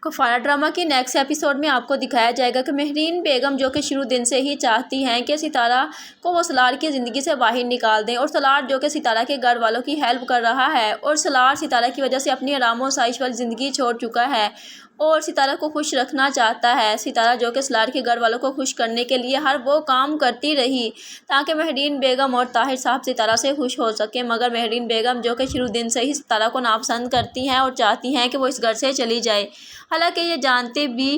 کفارہ ڈرامہ کے next episode میں آپ کو دکھایا جائے گا کہ مہرین بیگم جو کہ شروع دن سے ہی چاہتی ہیں کہ ستارہ کو وہ سلار کی زندگی سے باہر نکال دیں، اور سلار جو کہ ستارہ کے گھر والوں کی ہیلپ کر رہا ہے، اور سلار ستارہ کی وجہ سے اپنی آرام و آسائش والی زندگی چھوڑ چکا ہے اور ستارہ کو خوش رکھنا چاہتا ہے۔ ستارہ جو کہ سلار کے گھر والوں کو خوش کرنے کے لیے ہر وہ کام کرتی رہی تاکہ مہرین بیگم اور طاہر صاحب ستارہ سے خوش ہو سکیں، مگر مہرین بیگم جو کہ شروع دن سے ہی ستارہ کو ناپسند کرتی ہیں اور چاہتی ہیں کہ وہ اس گھر سے چلی جائے، حالانکہ یہ جانتے بھی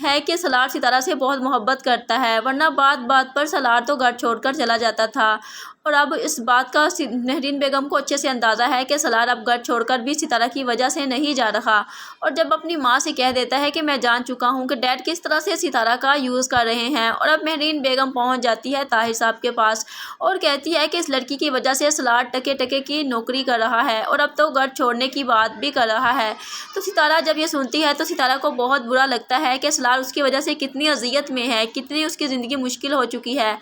ہے کہ سلار ستارہ سے بہت محبت کرتا ہے، ورنہ بات بات پر سلار تو گھر چھوڑ کر چلا جاتا تھا۔ اور اب اس بات کا مہرین بیگم کو اچھے سے اندازہ ہے کہ سلار اب گھر چھوڑ کر بھی ستارہ کی وجہ سے نہیں جا رہا، اور جب اپنی ماں سے کہہ دیتا ہے کہ میں جان چکا ہوں کہ ڈیڈ کس طرح سے ستارہ کا یوز کر رہے ہیں، اور اب مہرین بیگم پہنچ جاتی ہے طاہر صاحب کے پاس اور کہتی ہے کہ اس لڑکی کی وجہ سے سلار ٹکے ٹکے کی نوکری کر رہا ہے اور اب تو گھر چھوڑنے کی بات بھی کر رہا ہے۔ تو ستارہ جب یہ سنتی ہے تو ستارہ کو بہت برا لگتا ہے کہ سلار اس کی وجہ سے کتنی اذیت میں ہے، کتنی اس کی زندگی مشکل ہو چکی ہے،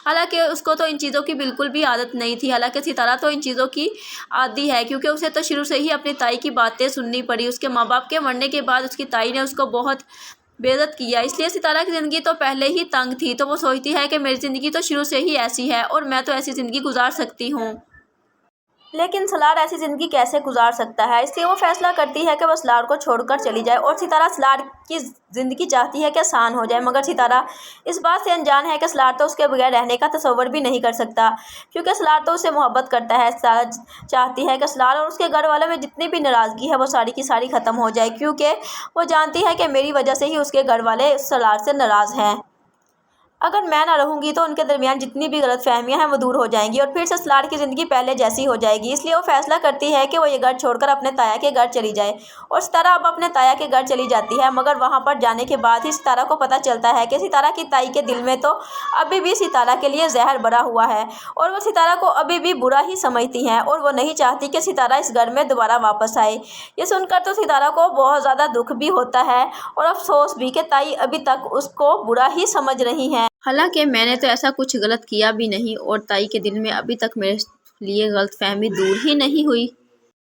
حالانکہ اس کو تو ان چیزوں کی بالکل بھی عادت نہیں تھی۔ حالانکہ ستارہ تو ان چیزوں کی عادی ہے، کیونکہ اسے تو شروع سے ہی اپنی تائی کی باتیں سننی پڑی۔ اس کے ماں باپ کے مرنے کے بعد اس کی تائی نے اس کو بہت بے عزت کیا، اس لیے ستارہ کی زندگی تو پہلے ہی تنگ تھی، تو وہ سوچتی ہے کہ میری زندگی تو شروع سے ہی ایسی ہے اور میں تو ایسی زندگی گزار سکتی ہوں، لیکن سلار ایسی زندگی کیسے گزار سکتا ہے، اس لیے وہ فیصلہ کرتی ہے کہ وہ سلار کو چھوڑ کر چلی جائے، اور ستارہ سلار کی زندگی چاہتی ہے کہ آسان ہو جائے، مگر ستارہ اس بات سے انجان ہے کہ سلار تو اس کے بغیر رہنے کا تصور بھی نہیں کر سکتا، کیونکہ سلار تو اسے محبت کرتا ہے۔ ستارہ چاہتی ہے کہ سلار اور اس کے گھر والوں میں جتنی بھی ناراضگی ہے وہ ساری کی ساری ختم ہو جائے، کیونکہ وہ جانتی ہے کہ میری وجہ سے ہی اس کے گھر والے سلار سے ناراض ہیں۔ اگر میں نہ رہوں گی تو ان کے درمیان جتنی بھی غلط فہمیاں ہیں وہ دور ہو جائیں گی اور پھر سے سلار کی زندگی پہلے جیسی ہو جائے گی، اس لیے وہ فیصلہ کرتی ہے کہ وہ یہ گھر چھوڑ کر اپنے تایا کے گھر چلی جائے، اور ستارہ اب اپنے تایا کے گھر چلی جاتی ہے، مگر وہاں پر جانے کے بعد ہی ستارہ کو پتہ چلتا ہے کہ ستارہ کی تائی کے دل میں تو ابھی بھی ستارہ کے لیے زہر بھرا ہوا ہے، اور وہ ستارہ کو ابھی بھی برا ہی سمجھتی ہیں اور وہ نہیں چاہتی کہ ستارہ اس گھر میں دوبارہ واپس آئے۔ یہ سن کر تو ستارہ کو بہت زیادہ دکھ بھی ہوتا ہے اور افسوس بھی کہ تائی ابھی تک اس کو برا ہی سمجھ رہی ہیں، حالانکہ میں نے تو ایسا کچھ غلط کیا بھی نہیں اور تائی کے دل میں ابھی تک میرے لیے غلط فہمی دور ہی نہیں ہوئی۔